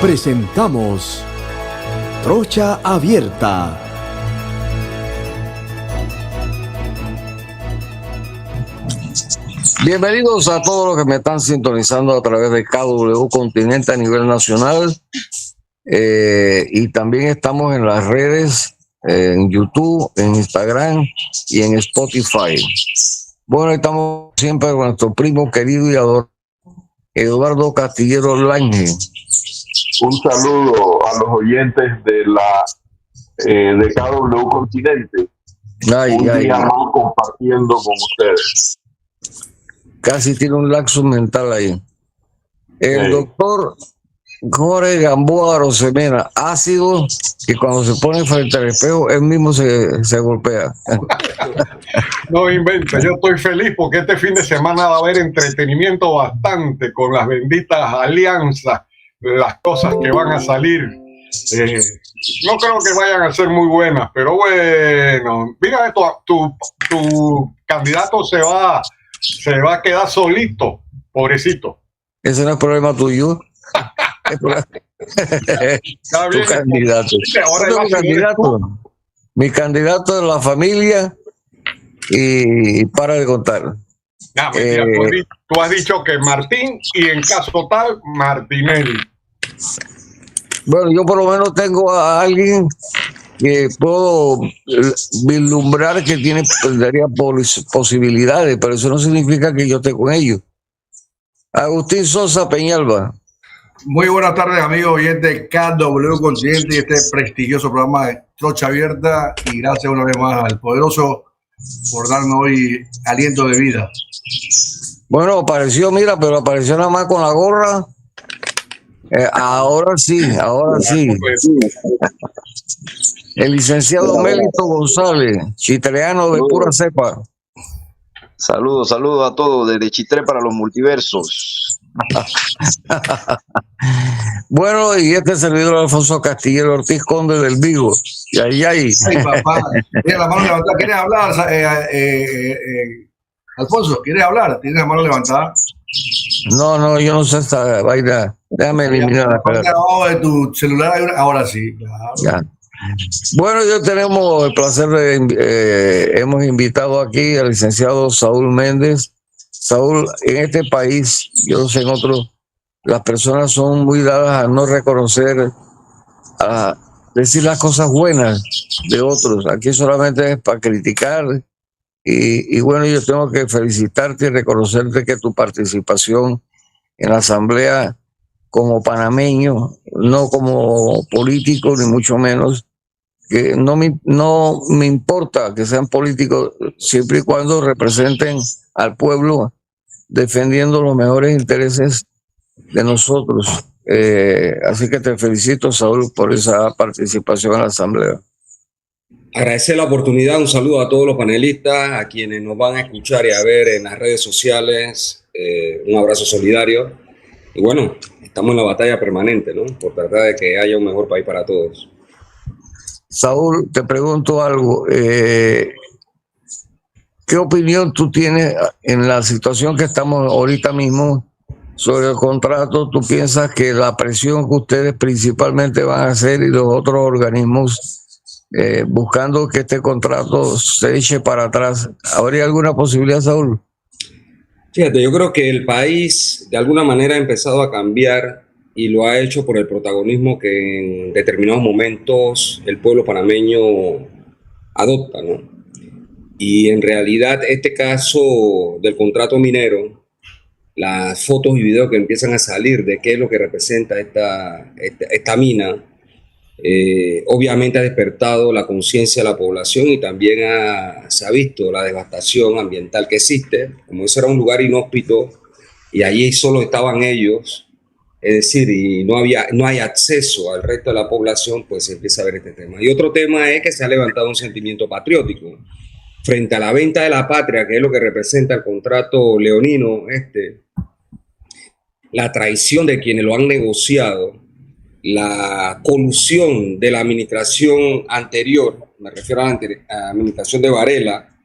Presentamos Trocha Abierta. Bienvenidos a todos los que me están sintonizando a través de KW Continente a nivel nacional, y también estamos en las redes, en YouTube, en Instagram y en Spotify. Bueno, estamos siempre con nuestro primo querido y adorado Eduardo Castillero Lange. Un saludo a los oyentes de KW Continente. Un día más compartiendo con ustedes. Casi tiene un lapsus mental ahí. El doctor Jorge Gamboa Arosemena, ácido, que cuando se pone frente al espejo, él mismo se golpea. No inventa, yo estoy feliz porque este fin de semana va a haber entretenimiento bastante con las benditas alianzas, las cosas que van a salir. No creo que vayan a ser muy buenas, pero bueno, mira esto, tu candidato se va a quedar solito, pobrecito. Ese no es problema tuyo. Tu candidato. Mi candidato es la familia y para de contar. Mentira, tú has dicho que Martín y en caso tal, Martinelli. Bueno, yo por lo menos tengo a alguien que puedo vislumbrar que tendría posibilidades, pero eso no significa que yo esté con ellos. Agustín Sosa Peñalba. Muy buenas tardes, amigos oyentes de KW Continente y este prestigioso programa de Trocha Abierta, y gracias una vez más al Poderoso por darnos hoy aliento de vida. Bueno, apareció nada más con la gorra. Ahora sí. El licenciado Mélito González, chitreano de pura cepa. Saludos a todos desde Chitré para los multiversos. Bueno, y este servidor Alfonso Castillero Ortiz, conde del Vigo. Ay, papá. Tiene la mano levantada. ¿Quieres hablar, Alfonso? ¿Quieres hablar? ¿Tienes la mano levantada? No, yo no sé esta vaina. Déjame eliminar la cara. De tu celular, ahora sí, claro. Ya. Bueno, yo tenemos el placer de hemos invitado aquí al licenciado Saúl Méndez. Saúl, en este país, yo no sé en otros, las personas son muy dadas a no reconocer, a decir las cosas buenas de otros. Aquí solamente es para criticar. Y bueno, yo tengo que felicitarte y reconocerte que tu participación en la asamblea como panameño, no como político ni mucho menos, que no me importa que sean políticos siempre y cuando representen al pueblo defendiendo los mejores intereses de nosotros. Así que te felicito, Saúl, por esa participación en la asamblea. Agradecer la oportunidad, un saludo a todos los panelistas, a quienes nos van a escuchar y a ver en las redes sociales, un abrazo solidario. Y bueno, estamos en la batalla permanente, ¿no? Por tratar de que haya un mejor país para todos. Saúl, te pregunto algo. ¿Qué opinión tú tienes en la situación que estamos ahorita mismo sobre el contrato? ¿Tú piensas que la presión que ustedes principalmente van a hacer y los otros organismos buscando que este contrato se eche para atrás, habría alguna posibilidad, Saúl? Fíjate, yo creo que el país de alguna manera ha empezado a cambiar y lo ha hecho por el protagonismo que en determinados momentos el pueblo panameño adopta, ¿no? Y en realidad este caso del contrato minero, las fotos y videos que empiezan a salir de qué es lo que representa esta mina, obviamente ha despertado la conciencia de la población y también se ha visto la devastación ambiental que existe. Como ese era un lugar inhóspito y allí solo estaban ellos, es decir, y no hay acceso al resto de la población, pues se empieza a ver este tema. Y otro tema es que se ha levantado un sentimiento patriótico frente a la venta de la patria, que es lo que representa el contrato leonino, la traición de quienes lo han negociado, la colusión de la administración anterior, me refiero a la administración de Varela,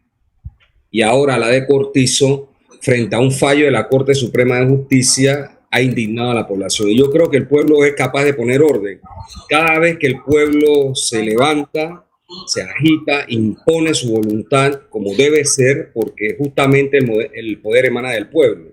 y ahora la de Cortizo, frente a un fallo de la Corte Suprema de Justicia ha indignado a la población. Y yo creo que el pueblo es capaz de poner orden. Cada vez que el pueblo se levanta, se agita, impone su voluntad como debe ser, porque justamente el poder emana del pueblo.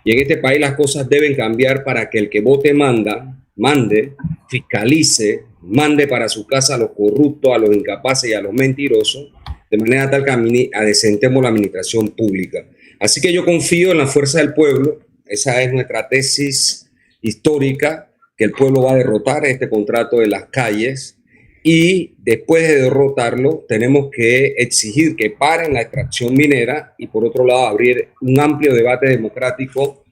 Y en este país las cosas deben cambiar para que el que vote mande, fiscalice, mande para su casa a los corruptos, a los incapaces y a los mentirosos, de manera tal que adecentemos la administración pública. Así que yo confío en la fuerza del pueblo. Esa es nuestra tesis histórica, que el pueblo va a derrotar este contrato de las calles, y después de derrotarlo tenemos que exigir que paren la extracción minera y por otro lado abrir un amplio debate democrático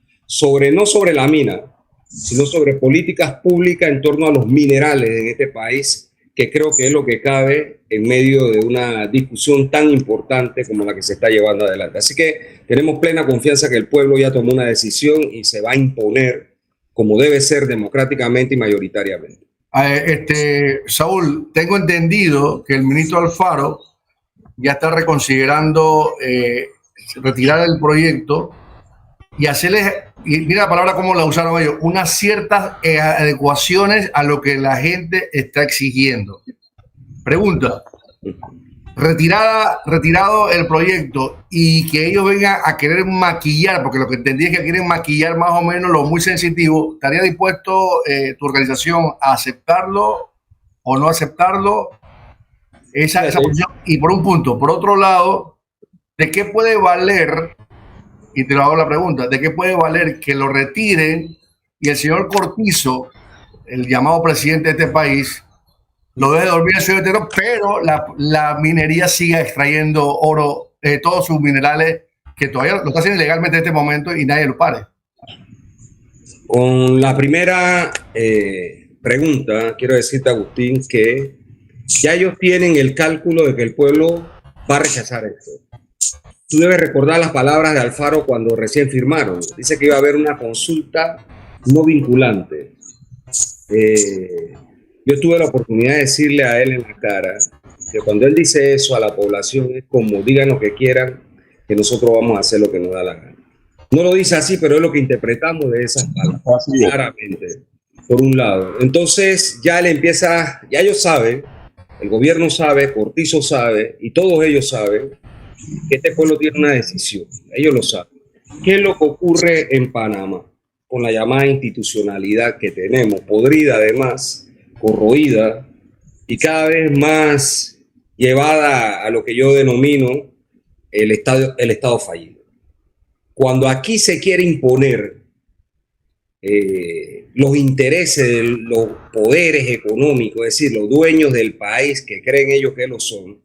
no sobre la mina, sino sobre políticas públicas en torno a los minerales en este país, que creo que es lo que cabe en medio de una discusión tan importante como la que se está llevando adelante. Así que tenemos plena confianza que el pueblo ya tomó una decisión y se va a imponer como debe ser, democráticamente y mayoritariamente. Saúl, tengo entendido que el ministro Alfaro ya está reconsiderando retirar el proyecto y hacerles, y mira la palabra cómo la usaron ellos, unas ciertas adecuaciones a lo que la gente está exigiendo. Pregunta, retirado el proyecto y que ellos vengan a querer maquillar, porque lo que entendí es que quieren maquillar más o menos lo muy sensitivo, ¿estaría dispuesto tu organización a aceptarlo o no aceptarlo? Esa posición. Y por un punto, por otro lado, ¿de qué puede valer, y te lo hago la pregunta, de qué puede valer que lo retiren y el señor Cortizo, el llamado presidente de este país, lo deje dormir en su entero, pero la minería sigue extrayendo oro, todos sus minerales, que todavía lo está haciendo ilegalmente en este momento y nadie lo pare? Con la primera pregunta, quiero decirte, Agustín, que ya ellos tienen el cálculo de que el pueblo va a rechazar esto. Tú debes recordar las palabras de Alfaro cuando recién firmaron. Dice que iba a haber una consulta no vinculante. Yo tuve la oportunidad de decirle a él en la cara que cuando él dice eso a la población es como digan lo que quieran, que nosotros vamos a hacer lo que nos da la gana. No lo dice así, pero es lo que interpretamos de esas palabras, claramente, por un lado. Entonces ya ellos saben, el gobierno sabe, Cortizo sabe, y todos ellos saben que este pueblo tiene una decisión. Ellos lo saben. ¿Qué es lo que ocurre en Panamá con la llamada institucionalidad que tenemos, podrida además, corroída y cada vez más llevada a lo que yo denomino el estado fallido? Cuando aquí se quiere imponer los intereses de los poderes económicos, es decir, los dueños del país que creen ellos que lo son,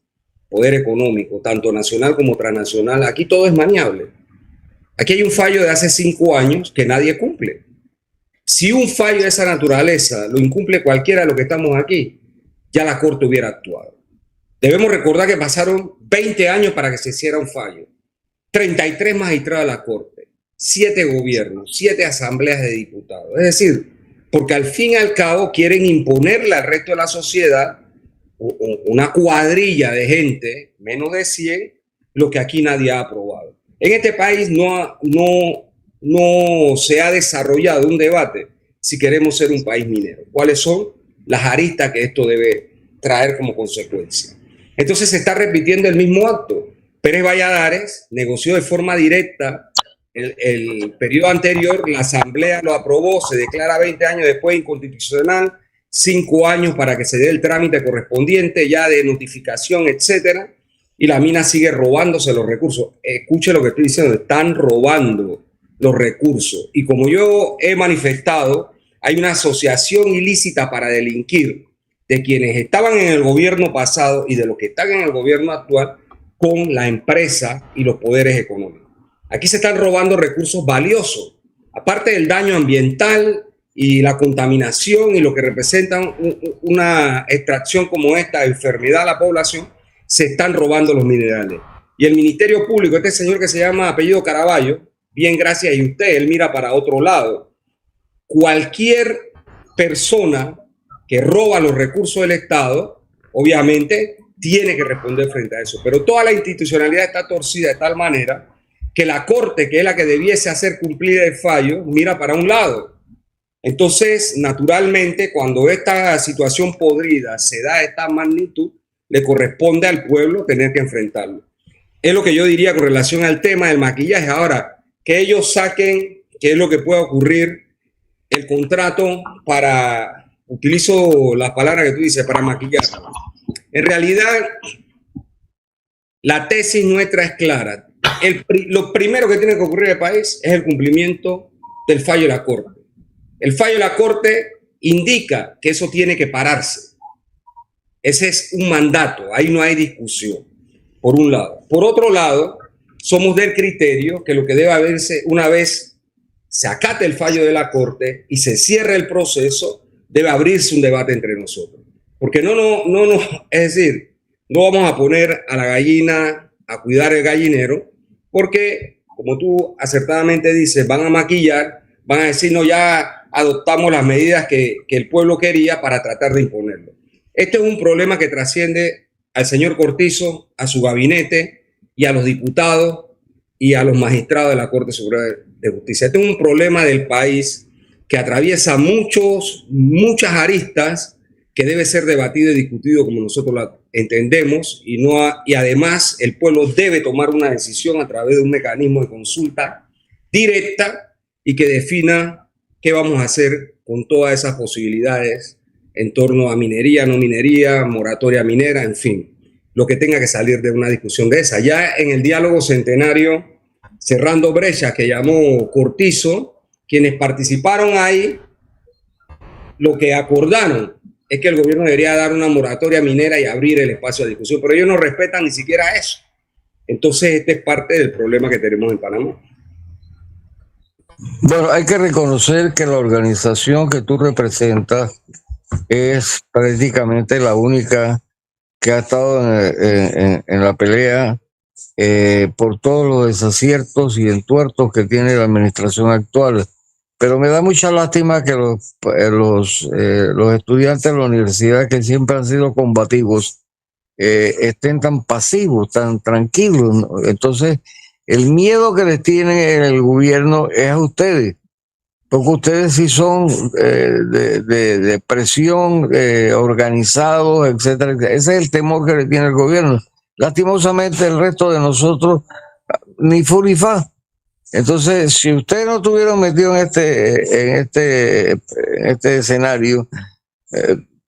poder económico, tanto nacional como transnacional, aquí todo es maniable. Aquí hay un fallo de hace 5 años que nadie cumple. Si un fallo de esa naturaleza lo incumple cualquiera de los que estamos aquí, ya la Corte hubiera actuado. Debemos recordar que pasaron 20 años para que se hiciera un fallo. 33 magistrados de la Corte, 7 gobiernos, 7 asambleas de diputados. Es decir, porque al fin y al cabo quieren imponerle al resto de la sociedad, una cuadrilla de gente, menos de 100, lo que aquí nadie ha aprobado. En este país no se ha desarrollado un debate si queremos ser un país minero. ¿Cuáles son las aristas que esto debe traer como consecuencia? Entonces se está repitiendo el mismo acto. Pérez Valladares negoció de forma directa el periodo anterior, la asamblea lo aprobó, se declara 20 años después inconstitucional, 5 años para que se dé el trámite correspondiente ya de notificación, etcétera, y la mina sigue robándose los recursos. Escuche lo que estoy diciendo, están robando los recursos. Y como yo he manifestado, hay una asociación ilícita para delinquir de quienes estaban en el gobierno pasado y de los que están en el gobierno actual con la empresa y los poderes económicos. Aquí se están robando recursos valiosos, aparte del daño ambiental y la contaminación y lo que representa una extracción como esta, enfermedad a la población, se están robando los minerales. Y el Ministerio Público, este señor que se llama apellido Caraballo, bien gracias, y usted, él mira para otro lado. Cualquier persona que roba los recursos del Estado, obviamente, tiene que responder frente a eso. Pero toda la institucionalidad está torcida de tal manera que la Corte, que es la que debiese hacer cumplir el fallo, mira para un lado. Entonces, naturalmente, cuando esta situación podrida se da de esta magnitud, le corresponde al pueblo tener que enfrentarlo. Es lo que yo diría con relación al tema del maquillaje. Ahora, que ellos saquen, qué es lo que puede ocurrir, el contrato para, utilizo las palabras que tú dices, para maquillar. En realidad, la tesis nuestra es clara. Lo primero que tiene que ocurrir en el país es el cumplimiento del fallo de la Corte. El fallo de la Corte indica que eso tiene que pararse. Ese es un mandato, ahí no hay discusión, por un lado. Por otro lado, somos del criterio que lo que debe haberse, una vez se acate el fallo de la Corte y se cierre el proceso, debe abrirse un debate entre nosotros. Porque es decir, no vamos a poner a la gallina a cuidar el gallinero, porque, como tú acertadamente dices, van a maquillar, van a decir, no, ya adoptamos las medidas que el pueblo quería para tratar de imponerlo. Este es un problema que trasciende al señor Cortizo, a su gabinete y a los diputados y a los magistrados de la Corte Suprema de Justicia. Este es un problema del país que atraviesa muchas aristas que debe ser debatido y discutido como nosotros la entendemos y además el pueblo debe tomar una decisión a través de un mecanismo de consulta directa y que defina qué vamos a hacer con todas esas posibilidades en torno a minería, no minería, moratoria minera, en fin, lo que tenga que salir de una discusión de esa. Ya en el diálogo centenario, cerrando brechas que llamó Cortizo, quienes participaron ahí, lo que acordaron es que el gobierno debería dar una moratoria minera y abrir el espacio de discusión, pero ellos no respetan ni siquiera eso. Entonces, este es parte del problema que tenemos en Panamá. Bueno, hay que reconocer que la organización que tú representas es prácticamente la única que ha estado en la pelea por todos los desaciertos y entuertos que tiene la administración actual. Pero me da mucha lástima que los estudiantes de la universidad, que siempre han sido combativos, estén tan pasivos, tan tranquilos, ¿no? Entonces, el miedo que les tiene el gobierno es a ustedes, porque ustedes sí son de presión, organizados, etcétera, etcétera. Ese es el temor que le tiene el gobierno. Lastimosamente, el resto de nosotros, ni fu ni fa. Entonces, si ustedes no estuvieron metidos en este escenario,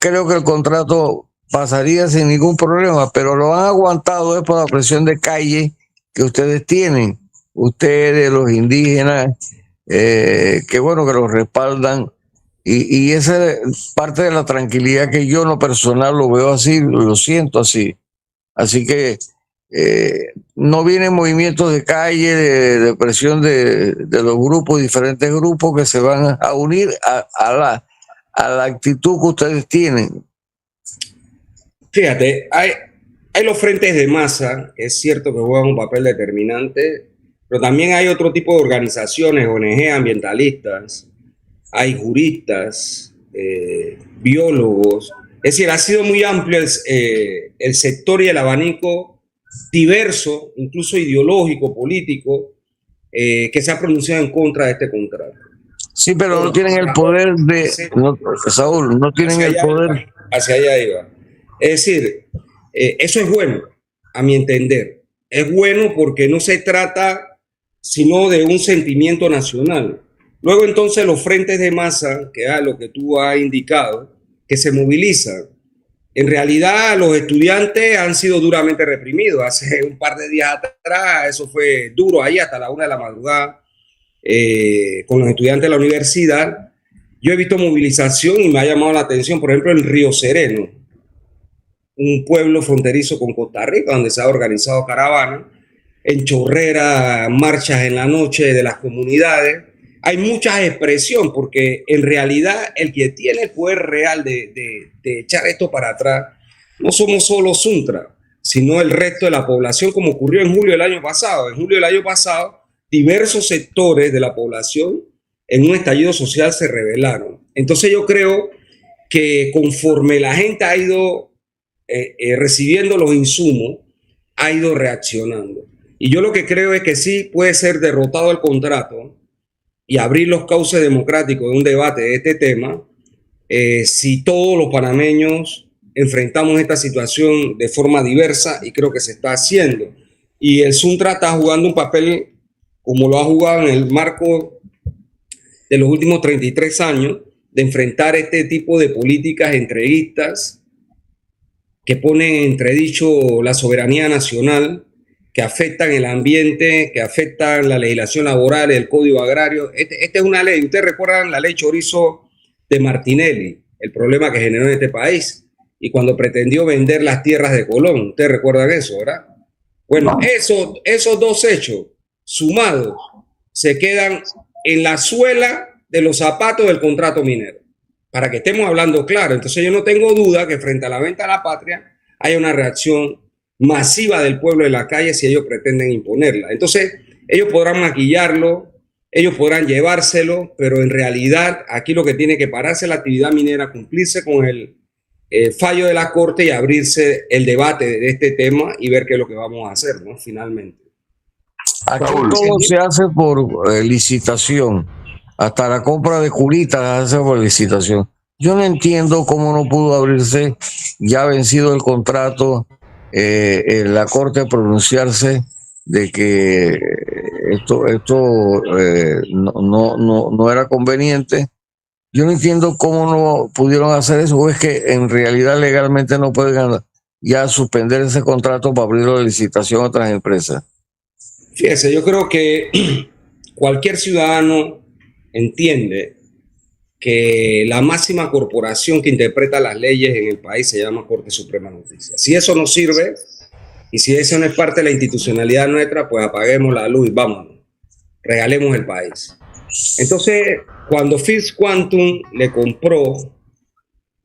creo que el contrato pasaría sin ningún problema, pero lo han aguantado es por la presión de calle que ustedes tienen, ustedes, los indígenas, que bueno, que los respaldan, y esa es parte de la tranquilidad que yo en lo personal lo veo así, lo siento así. Así que no vienen movimientos de calle, de presión de los grupos, diferentes grupos que se van a unir a la actitud que ustedes tienen. Fíjate, hay los frentes de masa, es cierto que juegan un papel determinante, pero también hay otro tipo de organizaciones, ONG ambientalistas, hay juristas, biólogos. Es decir, ha sido muy amplio el sector y el abanico diverso, incluso ideológico, político, que se ha pronunciado en contra de este contrato. Sí, pero no tienen el poder de... No, Saúl, no tienen el poder... Hacia allá iba. Es decir, eso es bueno, a mi entender. Es bueno porque no se trata sino de un sentimiento nacional. Luego entonces los frentes de masa, que es lo que tú has indicado, que se movilizan. En realidad los estudiantes han sido duramente reprimidos. Hace un par de días atrás eso fue duro, ahí hasta la 1 de la madrugada, con los estudiantes de la universidad. Yo he visto movilización y me ha llamado la atención, por ejemplo, en Río Sereno, un pueblo fronterizo con Costa Rica, donde se ha organizado caravana, en Chorrera, marchas en la noche de las comunidades. Hay mucha expresión, porque en realidad el que tiene el poder real de echar esto para atrás no somos solo Suntra, sino el resto de la población, como ocurrió en julio del año pasado. En julio del año pasado, diversos sectores de la población en un estallido social se rebelaron. Entonces yo creo que conforme la gente ha ido recibiendo los insumos, ha ido reaccionando. Y yo lo que creo es que sí puede ser derrotado el contrato y abrir los cauces democráticos de un debate de este tema si todos los panameños enfrentamos esta situación de forma diversa, y creo que se está haciendo. Y el Suntra está jugando un papel como lo ha jugado en el marco de los últimos 33 años, de enfrentar este tipo de políticas entreguistas que ponen en entredicho la soberanía nacional, que afectan el ambiente, que afectan la legislación laboral, el código agrario. Esta es una ley, ustedes recuerdan la ley Chorizo de Martinelli, el problema que generó en este país, y cuando pretendió vender las tierras de Colón, ustedes recuerdan eso, ¿verdad? Bueno, esos dos hechos sumados se quedan en la suela de los zapatos del contrato minero, para que estemos hablando claro. Entonces yo no tengo duda que frente a la venta a la patria haya una reacción masiva del pueblo en la calle si ellos pretenden imponerla. Entonces ellos podrán maquillarlo, ellos podrán llevárselo, pero en realidad aquí lo que tiene que pararse es la actividad minera, cumplirse con el fallo de la Corte y abrirse el debate de este tema y ver qué es lo que vamos a hacer, ¿no? Finalmente. Aquí todo se hace por licitación. Hasta la compra de culitas se hace por licitación. Yo no entiendo cómo no pudo abrirse, ya vencido el contrato, la Corte pronunciarse de que esto no era conveniente. Yo no entiendo cómo no pudieron hacer eso, o es que en realidad legalmente no pueden ya suspender ese contrato para abrirlo de licitación a otras empresas. Fíjese, yo creo que cualquier ciudadano entiende que la máxima corporación que interpreta las leyes en el país se llama Corte Suprema de Justicia. Si eso no sirve y si eso no es parte de la institucionalidad nuestra, pues apaguemos la luz y vámonos, regalemos el país. Entonces, cuando First Quantum le compró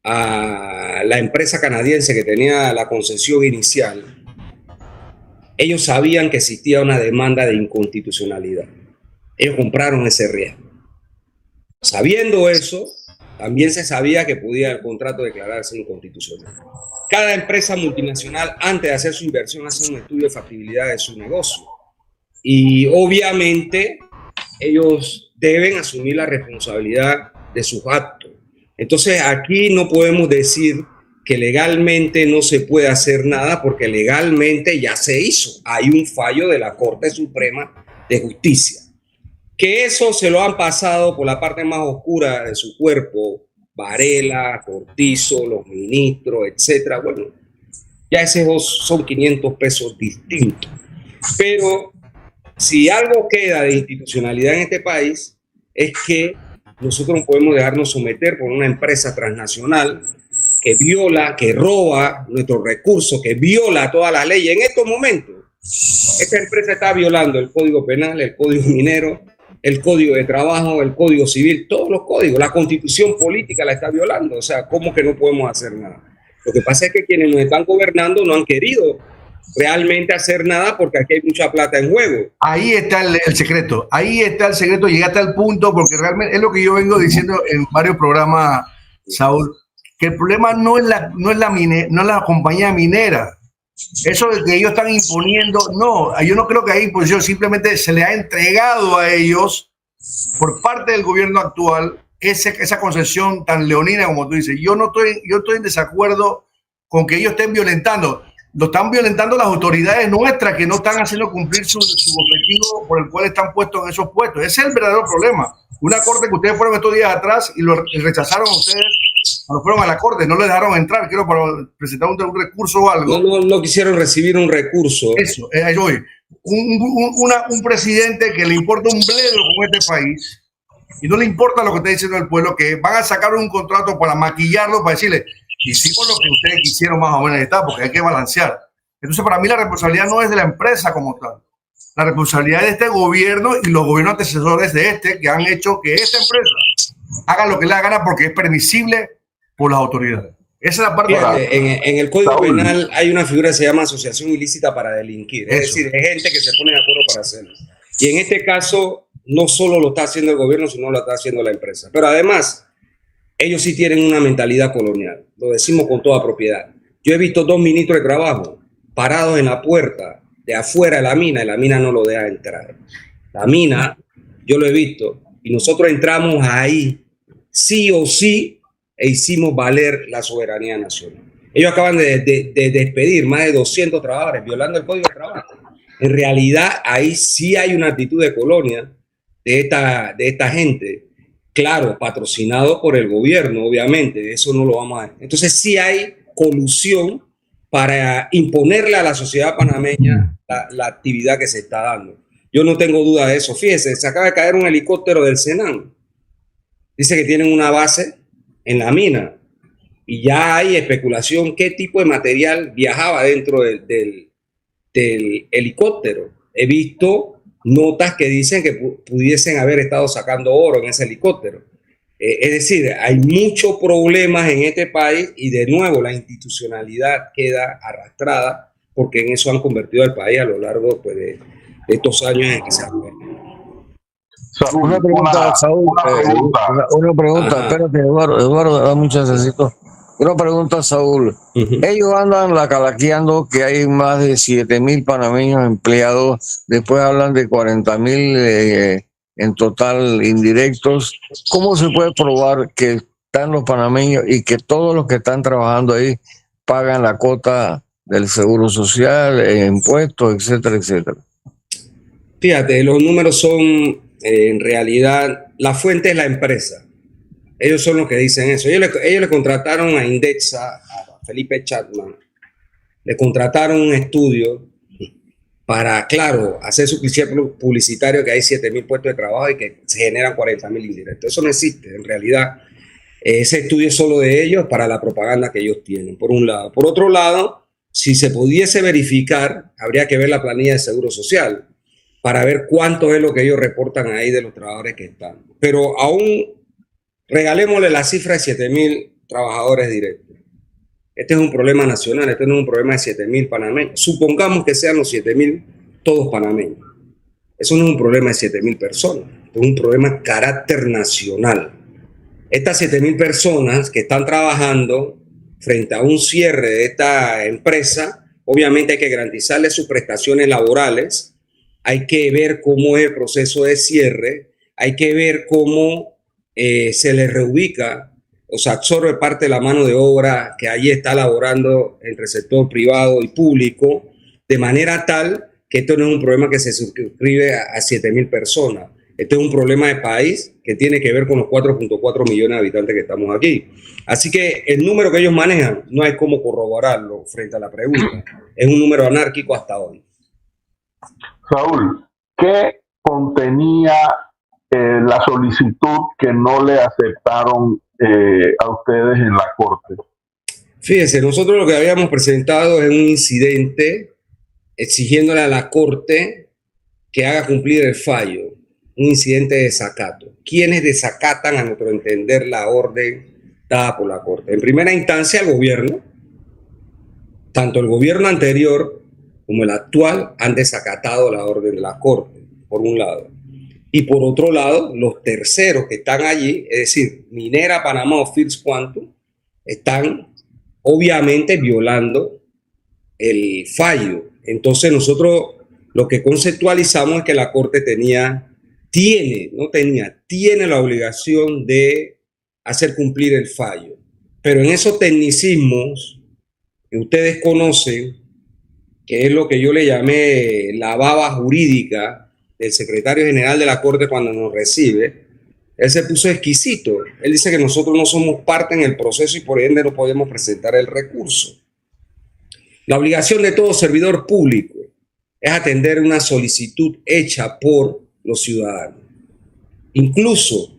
a la empresa canadiense que tenía la concesión inicial, ellos sabían que existía una demanda de inconstitucionalidad. Ellos compraron ese riesgo. Sabiendo eso, también se sabía que podía el contrato declararse inconstitucional. Cada empresa multinacional, antes de hacer su inversión, hace un estudio de factibilidad de su negocio. Y obviamente ellos deben asumir la responsabilidad de sus actos. Entonces aquí no podemos decir que legalmente no se puede hacer nada, porque legalmente ya se hizo. Hay un fallo de la Corte Suprema de Justicia. Que eso se lo han pasado por la parte más oscura de su cuerpo, Varela, Cortizo, los ministros, etcétera. Bueno, ya esos son 500 pesos distintos. Pero si algo queda de institucionalidad en este país, es que nosotros no podemos dejarnos someter por una empresa transnacional que viola, que roba nuestros recursos, que viola todas las leyes. En estos momentos, esta empresa está violando el Código Penal, el Código Minero, el Código de Trabajo, el Código Civil, todos los códigos. La Constitución política la está violando. O sea, ¿cómo que no podemos hacer nada? Lo que pasa es que quienes nos están gobernando no han querido realmente hacer nada, porque aquí hay mucha plata en juego. Ahí está el secreto. Ahí está el secreto. Llegaste al punto, porque realmente es lo que yo vengo diciendo en varios programas, Saúl, que el problema no es la compañía minera. Eso de que ellos están imponiendo, no, yo no creo que haya imposición, simplemente se le ha entregado a ellos por parte del gobierno actual esa concesión tan leonina como tú dices. Yo estoy en desacuerdo con que ellos estén violentando. Lo están violentando las autoridades nuestras, que no están haciendo cumplir su objetivo por el cual están puestos en esos puestos. Ese es el verdadero problema. Una corte que ustedes fueron estos días atrás y lo rechazaron a ustedes cuando fueron a la corte, no les dejaron entrar, quiero para presentar un recurso o algo. No quisieron recibir un recurso. Eso, un presidente que le importa un bledo con este país y no le importa lo que está diciendo el pueblo, que van a sacar un contrato para maquillarlo, para decirle, hicimos lo que ustedes quisieron más o menos, porque hay que balancear. Entonces, para mí la responsabilidad no es de la empresa como tal. La responsabilidad es de este gobierno y los gobiernos antecesores de que han hecho que esta empresa haga lo que le da gana porque es permisible por las autoridades. Esa es la parte. En el Código Penal hay una figura que se llama asociación ilícita para delinquir. Es decir, hay gente que se pone de acuerdo para hacerlo. Y en este caso, no solo lo está haciendo el gobierno, sino lo está haciendo la empresa. Pero además, ellos sí tienen una mentalidad colonial. Lo decimos con toda propiedad. Yo he visto 2 ministros de Trabajo parados en la puerta de afuera de la mina y la mina no lo deja entrar. La mina, yo lo he visto, y nosotros entramos ahí sí o sí e hicimos valer la soberanía nacional. Ellos acaban de despedir más de 200 trabajadores, violando el Código de Trabajo. En realidad, ahí sí hay una actitud de colonia de esta gente. Claro, patrocinado por el gobierno, obviamente, eso no lo vamos a ver. Entonces sí hay colusión para imponerle a la sociedad panameña la actividad que se está dando. Yo no tengo duda de eso. Fíjese, se acaba de caer un helicóptero del Senan. Dice que tienen una base en la mina y ya hay especulación qué tipo de material viajaba dentro del helicóptero. He visto notas que dicen que pudiesen haber estado sacando oro en ese helicóptero. Es decir, hay muchos problemas en este país y de nuevo la institucionalidad queda arrastrada porque en eso han convertido al país a lo largo pues, de estos años en que se han Una pregunta, Saúl. Una pregunta, espérate, Eduardo, dame un chancecito. Una pregunta, Saúl. Ellos andan calaqueando que hay más de 7.000 panameños empleados, después hablan de 40.000 en total indirectos. ¿Cómo se puede probar que están los panameños y que todos los que están trabajando ahí pagan la cuota del seguro social, impuestos, etcétera, etcétera? Fíjate, los números son, en realidad, la fuente es la empresa. Ellos son los que dicen eso. Ellos le contrataron a Indexa, a Felipe Chapman, le contrataron un estudio para, claro, hacer su cliché publicitario que hay 7.000 puestos de trabajo y que se generan 40.000 indirectos. Eso no existe, en realidad. Ese estudio es solo de ellos para la propaganda que ellos tienen, por un lado. Por otro lado, si se pudiese verificar, habría que ver la planilla de Seguro Social para ver cuánto es lo que ellos reportan ahí de los trabajadores que están. Pero aún regalémosle la cifra de 7.000 trabajadores directos. Este es un problema nacional, este no es un problema de 7.000 panameños. Supongamos que sean los 7.000 todos panameños. Eso no es un problema de 7.000 personas, es un problema de carácter nacional. Estas 7.000 personas que están trabajando frente a un cierre de esta empresa, obviamente hay que garantizarles sus prestaciones laborales, hay que ver cómo es el proceso de cierre, hay que ver cómo se les reubica o se absorbe parte de la mano de obra que allí está laborando entre el sector privado y público, de manera tal que esto no es un problema que se suscribe a 7.000 personas. Este es un problema de país que tiene que ver con los 4.4 millones de habitantes que estamos aquí. Así que el número que ellos manejan no hay cómo corroborarlo frente a la pregunta. Es un número anárquico hasta hoy. Saúl, ¿qué contenía la solicitud que no le aceptaron a ustedes en la Corte? Fíjense, nosotros lo que habíamos presentado es un incidente exigiéndole a la Corte que haga cumplir el fallo, un incidente de desacato. ¿Quiénes desacatan, a nuestro entender, la orden dada por la Corte? En primera instancia, el gobierno. Tanto el gobierno anterior como el actual han desacatado la orden de la Corte, por un lado. Y por otro lado, los terceros que están allí, es decir, Minera Panamá o First Quantum, están obviamente violando el fallo. Entonces nosotros lo que conceptualizamos es que la Corte tiene la obligación de hacer cumplir el fallo. Pero en esos tecnicismos que ustedes conocen, que es lo que yo le llamé la baba jurídica del secretario general de la Corte cuando nos recibe, él se puso exquisito. Él dice que nosotros no somos parte en el proceso y por ende no podemos presentar el recurso. La obligación de todo servidor público es atender una solicitud hecha por los ciudadanos. Incluso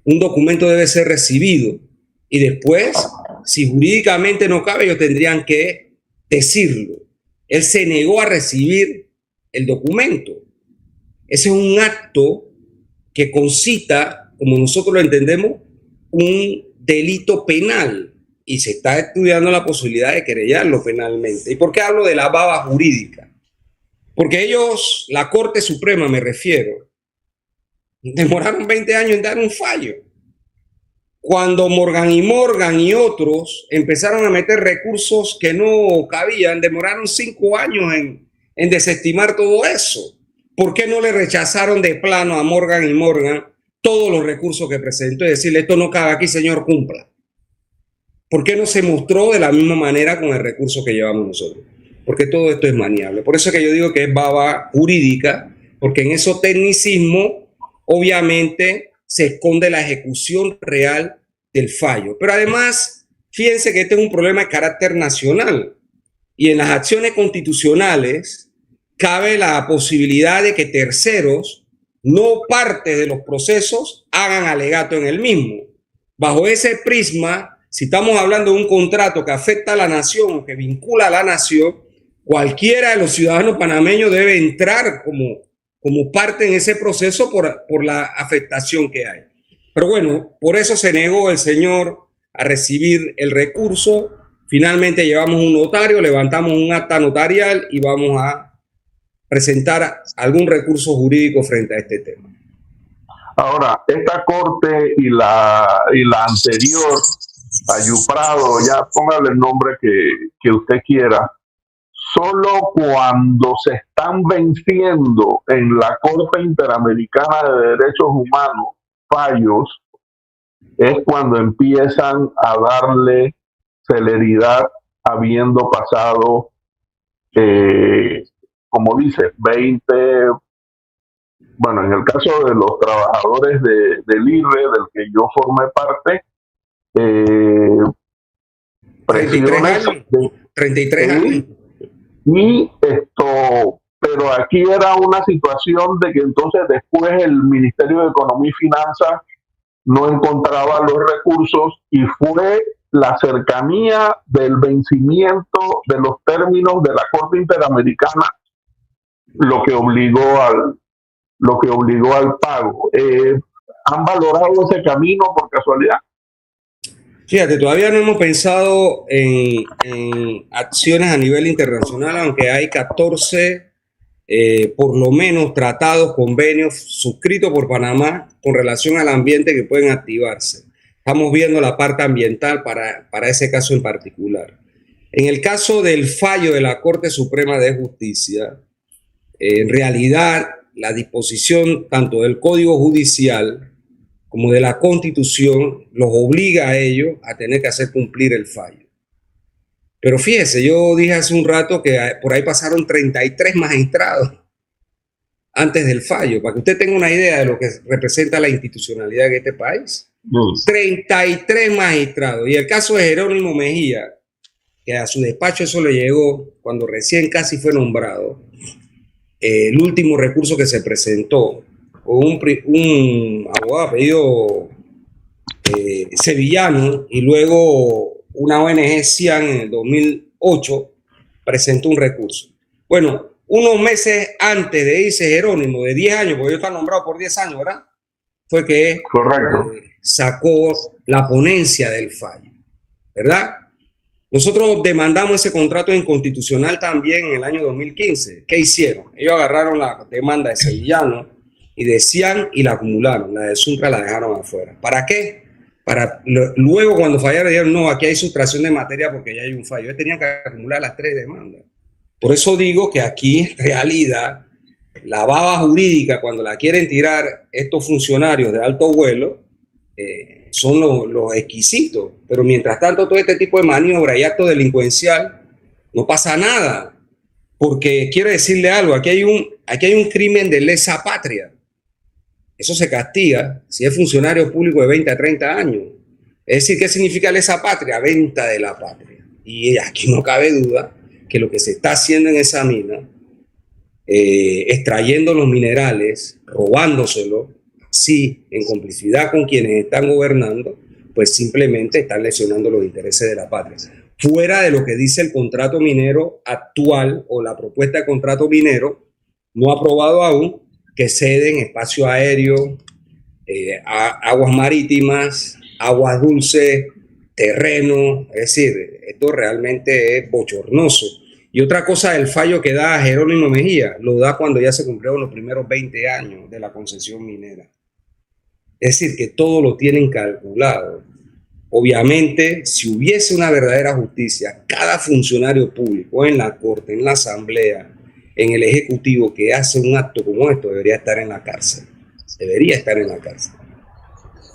un documento debe ser recibido y después, si jurídicamente no cabe, ellos tendrían que decirlo. Él se negó a recibir el documento. Ese es un acto que concita, como nosotros lo entendemos, un delito penal y se está estudiando la posibilidad de querellarlo penalmente. ¿Y por qué hablo de la baba jurídica? Porque ellos, la Corte Suprema me refiero, demoraron 20 años en dar un fallo. Cuando Morgan y otros empezaron a meter recursos que no cabían, demoraron 5 años en desestimar todo eso? ¿Por qué no le rechazaron de plano a Morgan y Morgan todos los recursos que presentó y decirle esto no cabe aquí, señor, cumpla? ¿Por qué no se mostró de la misma manera con el recurso que llevamos nosotros? Porque todo esto es maniable. Por eso es que yo digo que es baba jurídica, porque en esos tecnicismos obviamente se esconde la ejecución real del fallo. Pero además, fíjense que este es un problema de carácter nacional y en las acciones constitucionales cabe la posibilidad de que terceros, no parte de los procesos, hagan alegato en el mismo. Bajo ese prisma, si estamos hablando de un contrato que afecta a la nación o que vincula a la nación, cualquiera de los ciudadanos panameños debe entrar como parte en ese proceso por la afectación que hay. Pero bueno, por eso se negó el señor a recibir el recurso. Finalmente llevamos un notario, levantamos un acta notarial y vamos a presentar algún recurso jurídico frente a este tema. Ahora, esta corte y la anterior, Ayuprado, ya póngale el nombre que usted quiera, solo cuando se están venciendo en la Corte Interamericana de Derechos Humanos fallos, es cuando empiezan a darle celeridad habiendo pasado, como dice, 20, bueno, en el caso de los trabajadores del IRRE, del que yo formé parte, 33 años. 33 años. Y pero aquí era una situación de que entonces después el Ministerio de Economía y Finanzas no encontraba los recursos y fue la cercanía del vencimiento de los términos de la Corte Interamericana lo que obligó al pago. ¿Han valorado ese camino por casualidad? Fíjate, todavía no hemos pensado en acciones a nivel internacional, aunque hay 14, por lo menos, tratados, convenios suscritos por Panamá con relación al ambiente que pueden activarse. Estamos viendo la parte ambiental para ese caso en particular. En el caso del fallo de la Corte Suprema de Justicia, en realidad la disposición tanto del Código Judicial como de la Constitución los obliga a ellos a tener que hacer cumplir el fallo. Pero fíjese, yo dije hace un rato que por ahí pasaron 33 magistrados antes del fallo, para que usted tenga una idea de lo que representa la institucionalidad en este país. 33 magistrados. Y el caso de Jerónimo Mejía, que a su despacho eso le llegó cuando recién casi fue nombrado, el último recurso que se presentó con un abogado apellido sevillano y luego una ONG CIAN en el 2008 presentó un recurso. Bueno, unos meses antes de irse Jerónimo, de 10 años, porque yo estaba nombrado por 10 años, ¿verdad? Fue que sacó la ponencia del fallo, ¿verdad? Nosotros demandamos ese contrato inconstitucional también en el año 2015. ¿Qué hicieron? Ellos agarraron la demanda de sevillano y decían y la acumularon. La de Suntra la dejaron afuera. ¿Para qué? Luego cuando fallaron dijeron, no, aquí hay sustracción de materia porque ya hay un fallo. Ellos tenían que acumular las 3 demandas. Por eso digo que aquí en realidad la baba jurídica, cuando la quieren tirar estos funcionarios de alto vuelo, son los exquisitos. Pero mientras tanto todo este tipo de maniobra y acto delincuencial no pasa nada. Porque quiero decirle algo, aquí hay un crimen de lesa patria. Eso se castiga si es funcionario público de 20 a 30 años. Es decir, ¿qué significa lesa patria? Venta de la patria. Y aquí no cabe duda que lo que se está haciendo en esa mina, extrayendo los minerales, robándoselos, sí, en complicidad con quienes están gobernando, pues simplemente están lesionando los intereses de la patria. Fuera de lo que dice el contrato minero actual o la propuesta de contrato minero no aprobado aún, que ceden espacio aéreo, aguas marítimas, aguas dulces, terreno. Es decir, esto realmente es bochornoso. Y otra cosa del fallo que da Jerónimo Mejía, lo da cuando ya se cumplieron los primeros 20 años de la concesión minera. Es decir, que todo lo tienen calculado. Obviamente, si hubiese una verdadera justicia, cada funcionario público en la Corte, en la Asamblea, en el Ejecutivo que hace un acto como esto debería estar en la cárcel. Debería estar en la cárcel.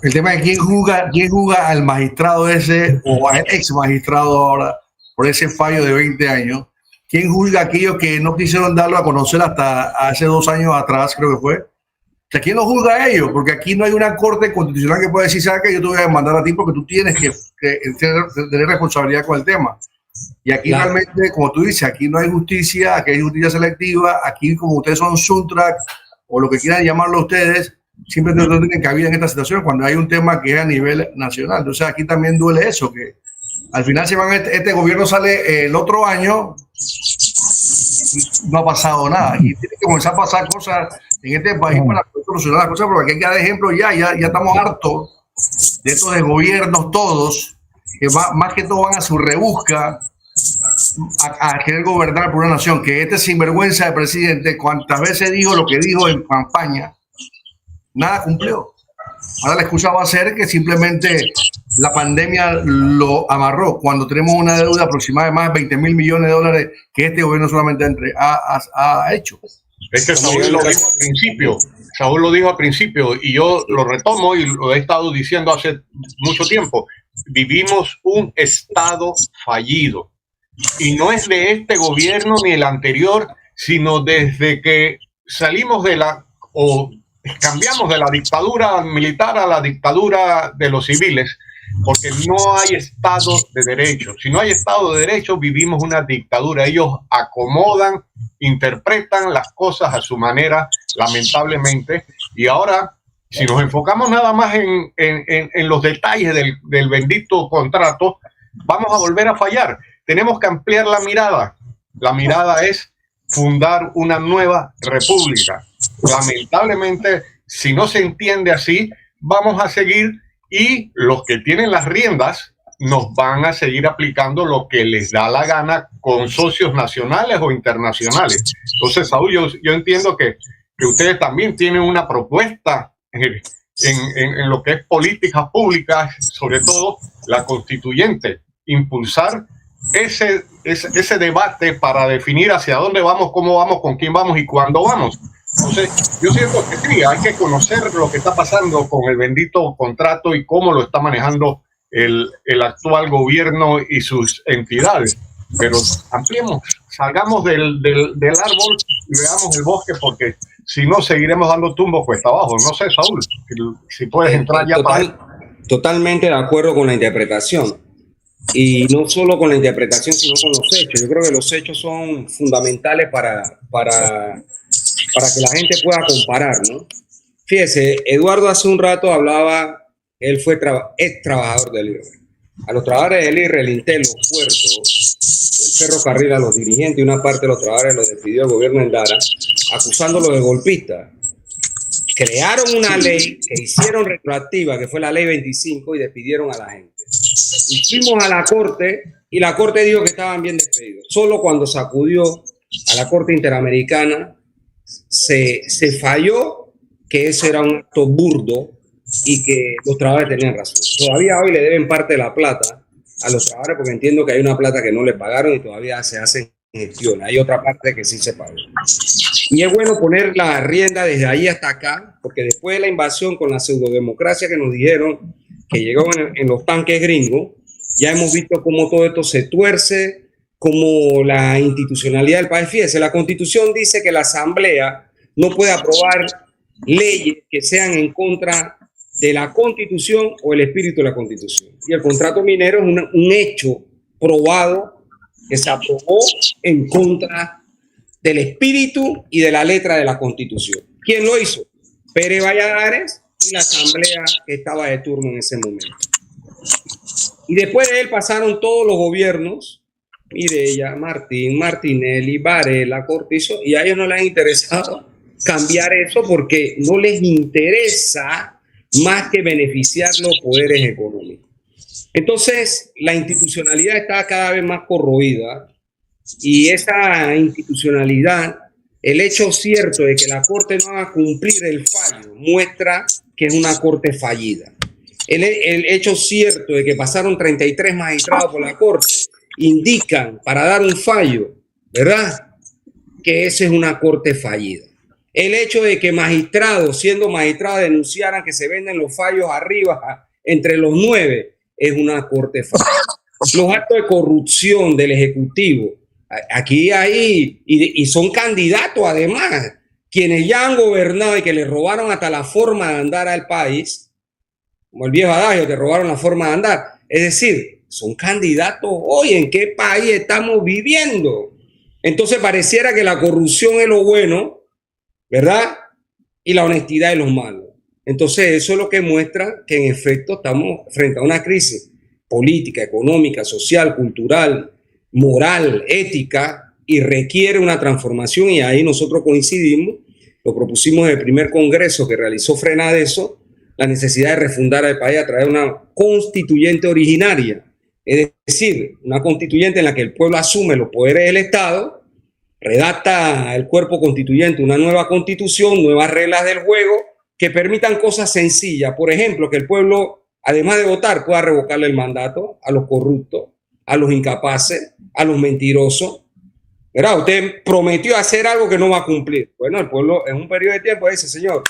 El tema es quién juzga al magistrado ese o al ex magistrado ahora por ese fallo de 20 años. ¿Quién juzga a aquellos que no quisieron darlo a conocer hasta hace 2 años atrás, creo que fue? O sea, ¿quién los juzga a ellos? Porque aquí no hay una corte constitucional que pueda decir, ¿sabes qué? Yo te voy a demandar a ti porque tú tienes que tener responsabilidad con el tema. Y aquí realmente, como tú dices, aquí no hay justicia, aquí hay justicia selectiva, aquí como ustedes son Suntrack o lo que quieran llamarlo ustedes, siempre no tienen cabida en esta situación cuando hay un tema que es a nivel nacional. Entonces aquí también duele eso, que al final se van, este gobierno sale el otro año y no ha pasado nada. Y tiene que comenzar a pasar cosas en este país para poder solucionar las cosas, porque aquí hay que dar ejemplo ya estamos hartos de estos de gobiernos todos, que más que todo van a su rebusca a querer gobernar por una nación, que este sinvergüenza de presidente, cuantas veces dijo lo que dijo en campaña, nada cumplió. Ahora la excusa va a ser que simplemente la pandemia lo amarró, cuando tenemos una deuda aproximada de más de 20 mil millones de dólares que este gobierno solamente ha hecho. Es que Saúl lo dijo al principio. Saúl lo dijo al principio y yo lo retomo y lo he estado diciendo hace mucho tiempo. Vivimos un estado fallido y no es de este gobierno ni el anterior, sino desde que salimos cambiamos de la dictadura militar a la dictadura de los civiles, porque no hay Estado de Derecho. Si no hay Estado de Derecho, vivimos una dictadura. Ellos acomodan, interpretan las cosas a su manera, lamentablemente. Y ahora, si nos enfocamos nada más en los detalles del bendito contrato, vamos a volver a fallar. Tenemos que ampliar la mirada. La mirada es fundar una nueva república. Lamentablemente, si no se entiende así, vamos a seguir y los que tienen las riendas nos van a seguir aplicando lo que les da la gana con socios nacionales o internacionales. Entonces, Saúl, yo entiendo que ustedes también tienen una propuesta en lo que es políticas públicas, sobre todo la constituyente, impulsar ese debate para definir hacia dónde vamos, cómo vamos, con quién vamos y cuándo vamos. Entonces, yo siento que sí, hay que conocer lo que está pasando con el bendito contrato y cómo lo está manejando el actual gobierno y sus entidades. Pero ampliemos, salgamos del árbol y veamos el bosque, porque si no, seguiremos dando tumbos cuesta abajo. No sé, Saúl, si puedes entrar ya Totalmente de acuerdo con la interpretación. Y no solo con la interpretación, sino con los hechos. Yo creo que los hechos son fundamentales para que la gente pueda comparar, ¿no? Fíjese, Eduardo hace un rato hablaba, él fue ex trabajador del IRRE. A los trabajadores del IRRE, el Intel, los puertos, el ferrocarril, a los dirigentes y una parte de los trabajadores los despidió el gobierno en Lara, acusándolos de golpistas. Crearon una ley que hicieron retroactiva, que fue la ley 25, y despidieron a la gente. Y fuimos a la corte y la corte dijo que estaban bien despedidos. Solo cuando se acudió a la Corte Interamericana se falló que ese era un acto burdo y que los trabajadores tenían razón. Todavía hoy le deben parte de la plata a los trabajadores, porque entiendo que hay una plata que no les pagaron y todavía se hacen gestiones. Hay otra parte que sí se pagó. Y es bueno poner la rienda desde ahí hasta acá, porque después de la invasión con la pseudodemocracia que nos dijeron que llegó en los tanques gringos, ya hemos visto cómo todo esto se tuerce, como la institucionalidad del país. Fíjese, la Constitución dice que la Asamblea no puede aprobar leyes que sean en contra de la Constitución o el espíritu de la Constitución. Y el contrato minero es un hecho probado que se aprobó en contra del espíritu y de la letra de la Constitución. ¿Quién lo hizo? Pérez Valladares y la Asamblea que estaba de turno en ese momento. Y después de él pasaron todos los gobiernos, Mireya, Martín, Martinelli, Varela, Cortizo, y a ellos no les ha interesado cambiar eso porque no les interesa más que beneficiar los poderes económicos. Entonces, la institucionalidad está cada vez más corroída y esa institucionalidad, el hecho cierto de que la Corte no haga cumplir el fallo, muestra que es una Corte fallida. El hecho cierto de que pasaron 33 magistrados por la Corte indican para dar un fallo, ¿verdad? que esa es una corte fallida. El hecho de que magistrados, siendo magistrados, denunciaran que se venden los fallos arriba entre los 9 es una corte fallida. Los actos de corrupción del Ejecutivo, aquí hay, y son candidatos además, quienes ya han gobernado y que le robaron hasta la forma de andar al país, como el viejo adagio, te robaron la forma de andar. Es decir, son candidatos hoy. ¿En qué país estamos viviendo? Entonces pareciera que la corrupción es lo bueno, ¿verdad? Y la honestidad es lo malo. Entonces eso es lo que muestra que en efecto estamos frente a una crisis política, económica, social, cultural, moral, ética, y requiere una transformación, y ahí nosotros coincidimos, lo propusimos en el primer congreso que realizó Frenadeso, la necesidad de refundar el país a través de una constituyente originaria, es decir, una constituyente en la que el pueblo asume los poderes del Estado, redacta el cuerpo constituyente una nueva constitución, nuevas reglas del juego que permitan cosas sencillas, por ejemplo, que el pueblo, además de votar, pueda revocarle el mandato a los corruptos, a los incapaces, a los mentirosos. ¿Verdad? Usted prometió hacer algo que no va a cumplir. Bueno, el pueblo en un periodo de tiempo dice, señor,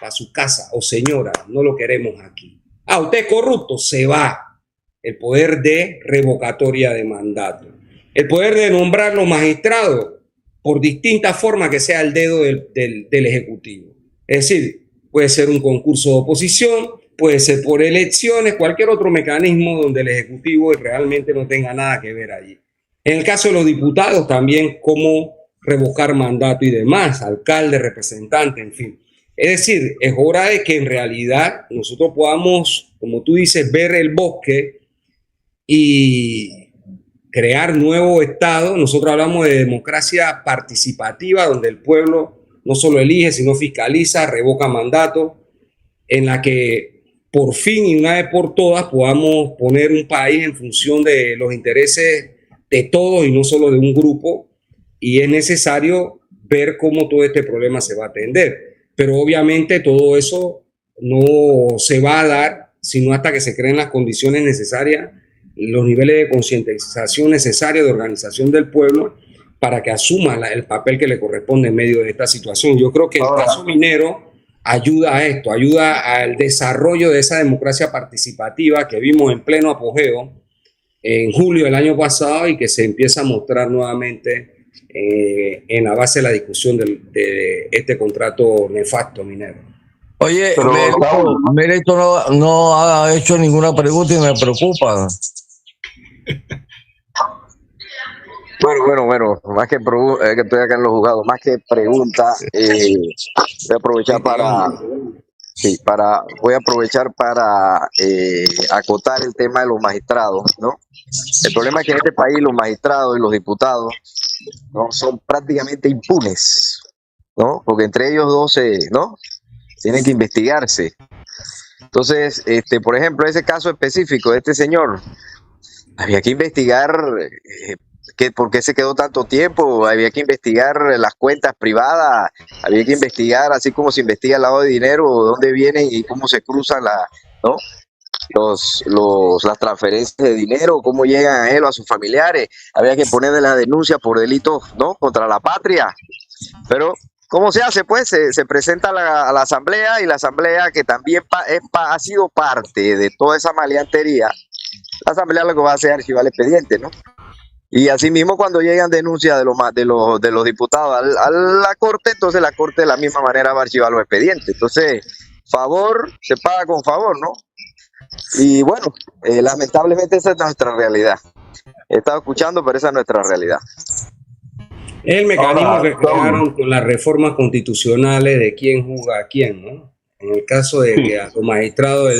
a su casa, o señora, no lo queremos aquí. Usted es corrupto, se va. El poder de revocatoria de mandato. El poder de nombrar los magistrados por distintas formas que sea el dedo del Ejecutivo. Es decir, puede ser un concurso de oposición, puede ser por elecciones, cualquier otro mecanismo donde el Ejecutivo realmente no tenga nada que ver allí. En el caso de los diputados también, cómo revocar mandato y demás, alcalde, representante, en fin. Es decir, es hora de que en realidad nosotros podamos, como tú dices, ver el bosque y crear nuevo Estado. Nosotros hablamos de democracia participativa, donde el pueblo no solo elige, sino fiscaliza, revoca mandato, en la que por fin y una vez por todas podamos poner un país en función de los intereses de todos y no solo de un grupo, y es necesario ver cómo todo este problema se va a atender. Pero obviamente todo eso no se va a dar sino hasta que se creen las condiciones necesarias, los niveles de concientización necesarios de organización del pueblo para que asuma el papel que le corresponde en medio de esta situación. Yo creo que el caso minero ayuda a esto, ayuda al desarrollo de esa democracia participativa que vimos en pleno apogeo en julio del año pasado y que se empieza a mostrar nuevamente en la base de la discusión de este contrato nefasto minero. Oye, Mérito no ha hecho ninguna pregunta y me preocupa. Bueno, más que estoy acá en los juzgados, más que pregunta, voy a aprovechar para acotar el tema de los magistrados, ¿no? El problema es que en este país los magistrados y los diputados no son prácticamente impunes, ¿no? Porque entre ellos dos, ¿no? Tienen que investigarse. Entonces, por ejemplo, ese caso específico de este señor, había que investigar por qué se quedó tanto tiempo, había que investigar las cuentas privadas, había que investigar, así como se investiga el lavado de dinero, dónde vienen y cómo se cruzan ¿no? las transferencias de dinero, cómo llegan a él o a sus familiares. Había que ponerle la denuncia por delitos, ¿no?, contra la patria. Pero ¿cómo se hace? Pues se presenta a la asamblea, y la asamblea, que también ha sido parte de toda esa maleantería, la asamblea lo que va a hacer es archivar el expediente, ¿no? Y asimismo, cuando llegan denuncias de los diputados a la corte, entonces la corte de la misma manera va a archivar los expedientes. Entonces, favor se paga con favor, ¿no? Y bueno, lamentablemente esa es nuestra realidad. He estado escuchando, pero esa es nuestra realidad. El mecanismo que crearon con las reformas constitucionales de quién juzga a quién, ¿no? En el caso de que a los magistrados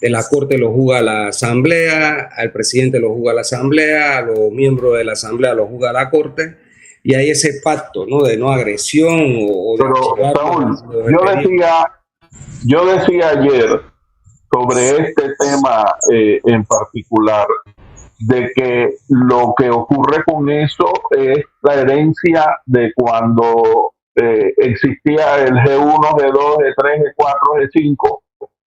de la Corte lo juzga la Asamblea, al presidente lo juzga la Asamblea, a los miembros de la Asamblea lo juzga la Corte, y hay ese pacto, ¿no?, de no agresión o de... Pero, Saúl, yo decía ayer sobre este tema en particular, de que lo que ocurre con eso es la herencia de cuando existía el G1, G2, G3, G4, G5,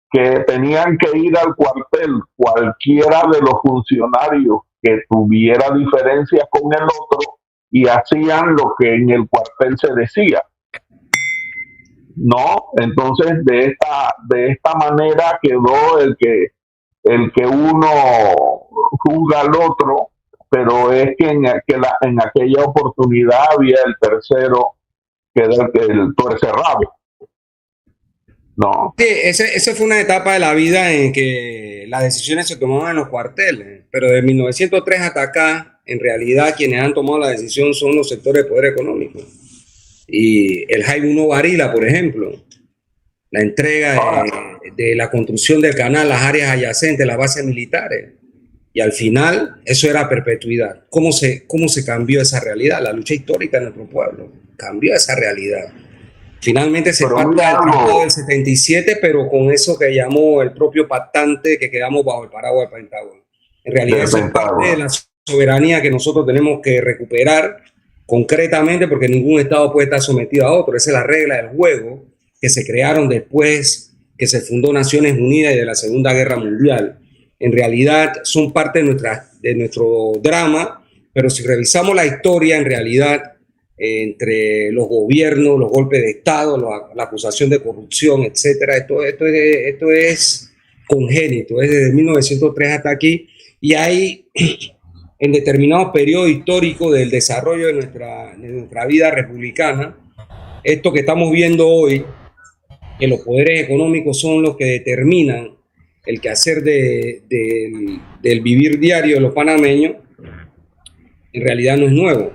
que tenían que ir al cuartel cualquiera de los funcionarios que tuviera diferencias con el otro y hacían lo que en el cuartel se decía, ¿no? Entonces de esta manera quedó el que uno juzga al otro, pero es que en aquella oportunidad había el tercero, que era el tuerce rabo, ¿no? Sí, esa fue una etapa de la vida en que las decisiones se tomaban en los cuarteles, pero de 1903 hasta acá, en realidad quienes han tomado la decisión son los sectores de poder económico. Y el Jaime 1 Varila, por ejemplo, la entrega de la construcción del canal, las áreas adyacentes, las bases militares. Y al final, eso era perpetuidad. ¿Cómo se cambió esa realidad? La lucha histórica de nuestro pueblo cambió esa realidad. Finalmente se parte del Tratado del 77, pero con eso que llamó el propio pactante, que quedamos bajo el paraguas del Pentágono. En realidad, eso es parte de la soberanía que nosotros tenemos que recuperar concretamente, porque ningún Estado puede estar sometido a otro. Esa es la regla del juego que se crearon después que se fundó Naciones Unidas y de la Segunda Guerra Mundial. En realidad son parte de nuestro drama, pero si revisamos la historia, en realidad, entre los gobiernos, los golpes de Estado, la acusación de corrupción, etcétera, esto es congénito, es desde 1903 hasta aquí, y hay en determinados periodos históricos del desarrollo de nuestra vida republicana, esto que estamos viendo hoy, que los poderes económicos son los que determinan el quehacer del vivir diario de los panameños, en realidad no es nuevo.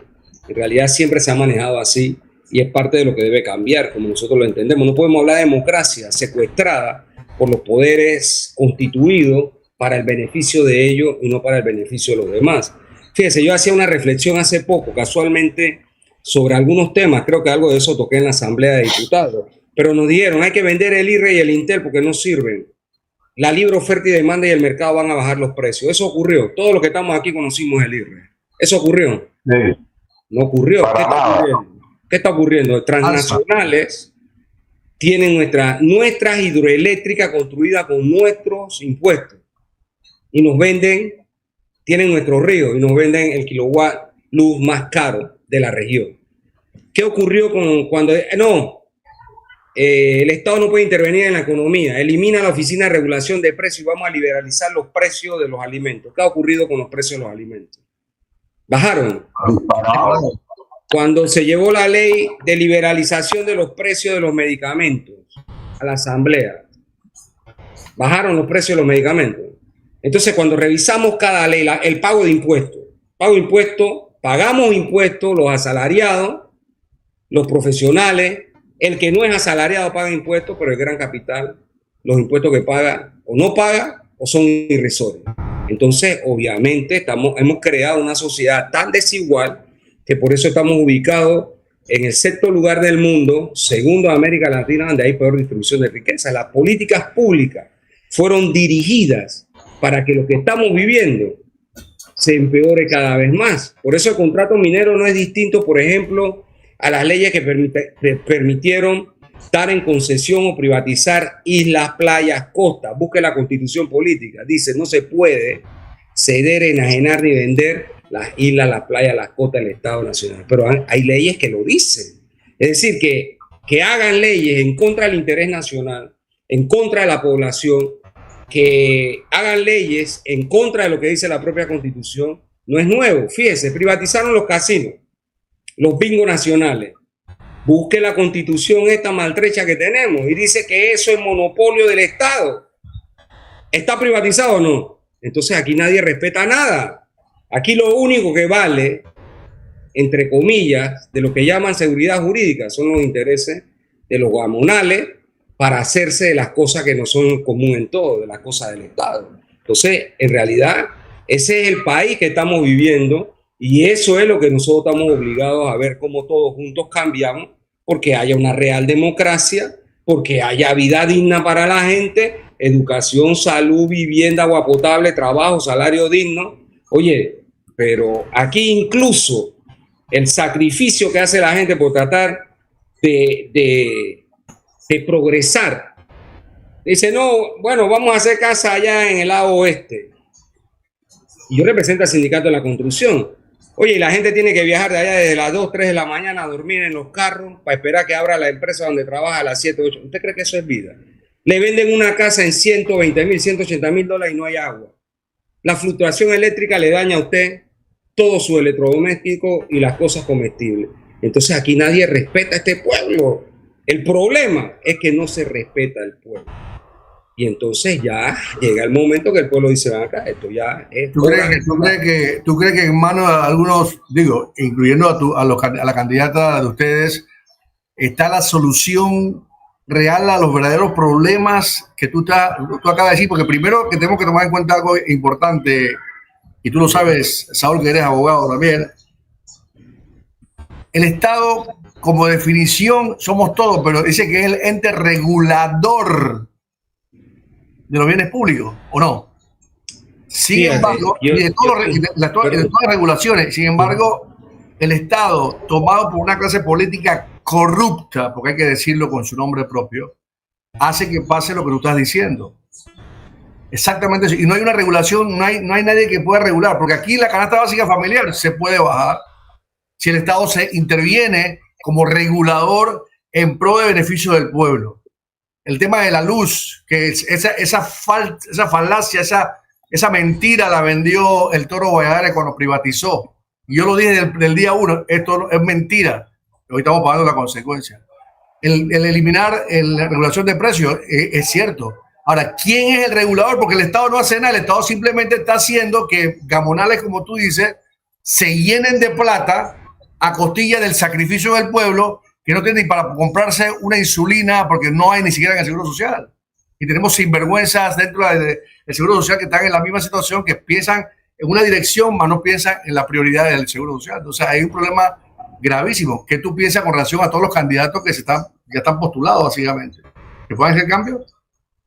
En realidad siempre se ha manejado así y es parte de lo que debe cambiar, como nosotros lo entendemos. No podemos hablar de democracia secuestrada por los poderes constituidos para el beneficio de ellos y no para el beneficio de los demás. Fíjese, yo hacía una reflexión hace poco, casualmente, sobre algunos temas. Creo que algo de eso toqué en la Asamblea de Diputados. Pero nos dijeron, hay que vender el IRRE y el Intel porque no sirven. La libre oferta y demanda y el mercado van a bajar los precios. Eso ocurrió. Todos los que estamos aquí conocimos el IRRE. ¿Eso ocurrió? Sí. No ocurrió. ¿Qué está ocurriendo? Transnacionales tienen nuestras hidroeléctricas construidas con nuestros impuestos y nos venden, tienen nuestros ríos y nos venden el kilowatt luz más caro de la región. ¿Qué ocurrió cuando el Estado no puede intervenir en la economía? Elimina la Oficina de Regulación de Precios y vamos a liberalizar los precios de los alimentos. ¿Qué ha ocurrido con los precios de los alimentos? Bajaron. Cuando se llevó la ley de liberalización de los precios de los medicamentos a la Asamblea, bajaron los precios de los medicamentos. Entonces, cuando revisamos cada ley, el pago de impuestos, pagamos impuestos, los asalariados, los profesionales, el que no es asalariado paga impuestos, pero el gran capital, los impuestos que paga o no paga o son irrisorios. Entonces, obviamente, hemos creado una sociedad tan desigual que por eso estamos ubicados en el sexto lugar del mundo, segundo de América Latina, donde hay peor distribución de riqueza. Las políticas públicas fueron dirigidas para que lo que estamos viviendo se empeore cada vez más. Por eso el contrato minero no es distinto, por ejemplo, a las leyes que permitieron dar en concesión o privatizar islas, playas, costas. Busque la Constitución política. Dice, no se puede ceder, enajenar ni vender las islas, las playas, las costas del Estado Nacional. Pero hay leyes que lo dicen. Es decir, que hagan leyes en contra del interés nacional, en contra de la población, que hagan leyes en contra de lo que dice la propia Constitución, no es nuevo. Fíjese, privatizaron los casinos, los bingos nacionales. Busque la Constitución esta maltrecha que tenemos y dice que eso es monopolio del Estado. ¿Está privatizado o no? Entonces aquí nadie respeta nada. Aquí lo único que vale, entre comillas, de lo que llaman seguridad jurídica son los intereses de los gamonales para hacerse de las cosas que no son común en todo, de las cosas del Estado. Entonces, en realidad, ese es el país que estamos viviendo y eso es lo que nosotros estamos obligados a ver cómo todos juntos cambiamos, porque haya una real democracia, porque haya vida digna para la gente, educación, salud, vivienda, agua potable, trabajo, salario digno. Oye, pero aquí incluso el sacrificio que hace la gente por tratar de progresar. Dice, no, bueno, vamos a hacer casa allá en el lado oeste. Y yo represento al sindicato de la construcción. Oye, y la gente tiene que viajar de allá desde las 2, 3 de la mañana a dormir en los carros para esperar que abra la empresa donde trabaja a las 7, 8. ¿Usted cree que eso es vida? Le venden una casa en 120.000, 180.000 dólares y no hay agua. La fluctuación eléctrica le daña a usted todo su electrodoméstico y las cosas comestibles. Entonces aquí nadie respeta a este pueblo. El problema es que no se respeta al pueblo. Y entonces ya llega el momento que el pueblo dice, ven acá, esto ya es... ¿Tú crees que en manos de algunos, digo, incluyendo a la candidata de ustedes, está la solución real a los verdaderos problemas que tú acabas de decir? Porque primero que tenemos que tomar en cuenta algo importante, y tú lo sabes, Saúl, que eres abogado también. El Estado, como definición, somos todos, pero dice que es el ente regulador de los bienes públicos, ¿o no? Sin embargo, y de todas las regulaciones, sin embargo, el Estado, tomado por una clase política corrupta, porque hay que decirlo con su nombre propio, hace que pase lo que tú estás diciendo. Exactamente eso. Y no hay una regulación, no hay nadie que pueda regular, porque aquí la canasta básica familiar se puede bajar si el Estado se interviene como regulador en pro de beneficio del pueblo. El tema de la luz, que esa falacia, esa mentira la vendió el Toro Valladares cuando privatizó. Y yo lo dije del día uno, esto es mentira. Hoy estamos pagando la consecuencia. El eliminar la regulación de precios es cierto. Ahora, ¿quién es el regulador? Porque el Estado no hace nada. El Estado simplemente está haciendo que gamonales, como tú dices, se llenen de plata a costilla del sacrificio del pueblo, que no tiene ni para comprarse una insulina porque no hay ni siquiera en el Seguro Social. Y tenemos sinvergüenzas dentro del Seguro Social que están en la misma situación, que piensan en una dirección, mas no piensan en la prioridad del Seguro Social. Entonces hay un problema gravísimo. ¿Qué tú piensas con relación a todos los candidatos que ya están postulados, básicamente? ¿Que pueden hacer cambios?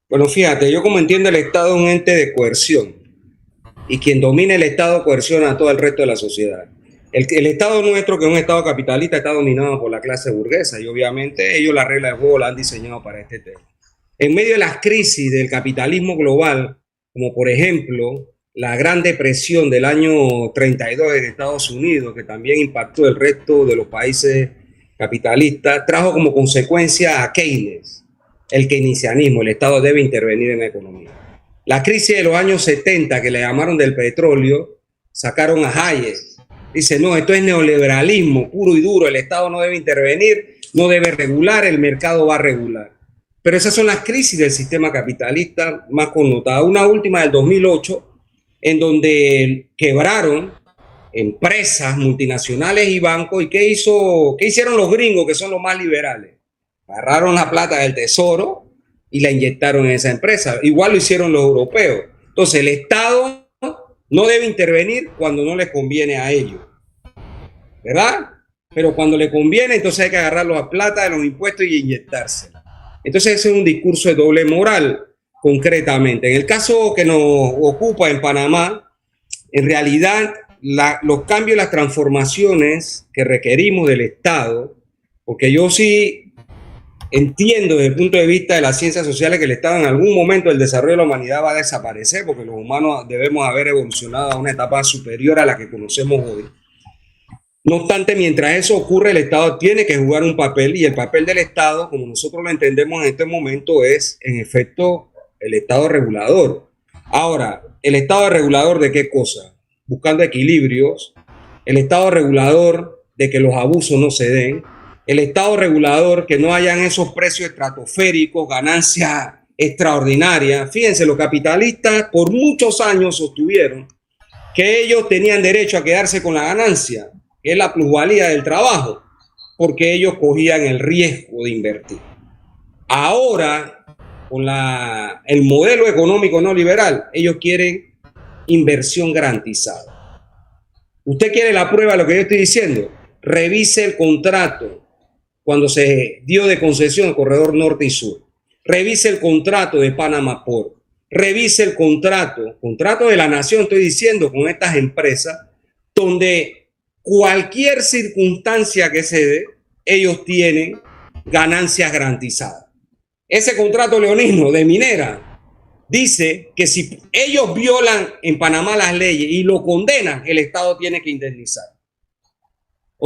Bueno, fíjate, yo como entiendo el Estado es un ente de coerción. Y quien domina el Estado coerciona a todo el resto de la sociedad. El Estado nuestro, que es un Estado capitalista, está dominado por la clase burguesa y obviamente ellos la regla de juego la han diseñado para este tema. En medio de las crisis del capitalismo global, como por ejemplo la Gran Depresión del año 32 en Estados Unidos, que también impactó el resto de los países capitalistas, trajo como consecuencia a Keynes, el keynesianismo. El Estado debe intervenir en la economía. La crisis de los años 70, que le llamaron del petróleo, sacaron a Hayek. Dice, no, esto es neoliberalismo puro y duro, el Estado no debe intervenir, no debe regular, el mercado va a regular. Pero esas son las crisis del sistema capitalista más connotadas. Una última del 2008, en donde quebraron empresas multinacionales y bancos. ¿Y qué hicieron los gringos, que son los más liberales? Agarraron la plata del tesoro y la inyectaron en esa empresa. Igual lo hicieron los europeos. Entonces, el Estado no debe intervenir cuando no les conviene a ellos, ¿verdad? Pero cuando le conviene, entonces hay que agarrar la plata de los impuestos y inyectársela. Entonces ese es un discurso de doble moral, concretamente. En el caso que nos ocupa en Panamá, en realidad los cambios y las transformaciones que requerimos del Estado, porque yo sí entiendo desde el punto de vista de las ciencias sociales que el Estado en algún momento del desarrollo de la humanidad va a desaparecer, porque los humanos debemos haber evolucionado a una etapa superior a la que conocemos hoy. No obstante, mientras eso ocurre, el Estado tiene que jugar un papel, y el papel del Estado, como nosotros lo entendemos en este momento, es, en efecto, el Estado regulador. Ahora, ¿el Estado regulador de qué cosa? Buscando equilibrios, el Estado regulador de que los abusos no se den, el Estado regulador que no hayan esos precios estratosféricos, ganancias extraordinarias. Fíjense, los capitalistas por muchos años sostuvieron que ellos tenían derecho a quedarse con la ganancia, que es la plusvalía del trabajo, porque ellos cogían el riesgo de invertir. Ahora, con el modelo económico no liberal, ellos quieren inversión garantizada. ¿Usted quiere la prueba de lo que yo estoy diciendo? Revise el contrato cuando se dio de concesión el corredor norte y sur. Revise el contrato de Panama Port. Revise el contrato de la nación, estoy diciendo, con estas empresas, donde cualquier circunstancia que se dé, ellos tienen ganancias garantizadas. Ese contrato leonino de minera dice que si ellos violan en Panamá las leyes y lo condenan, el Estado tiene que indemnizar.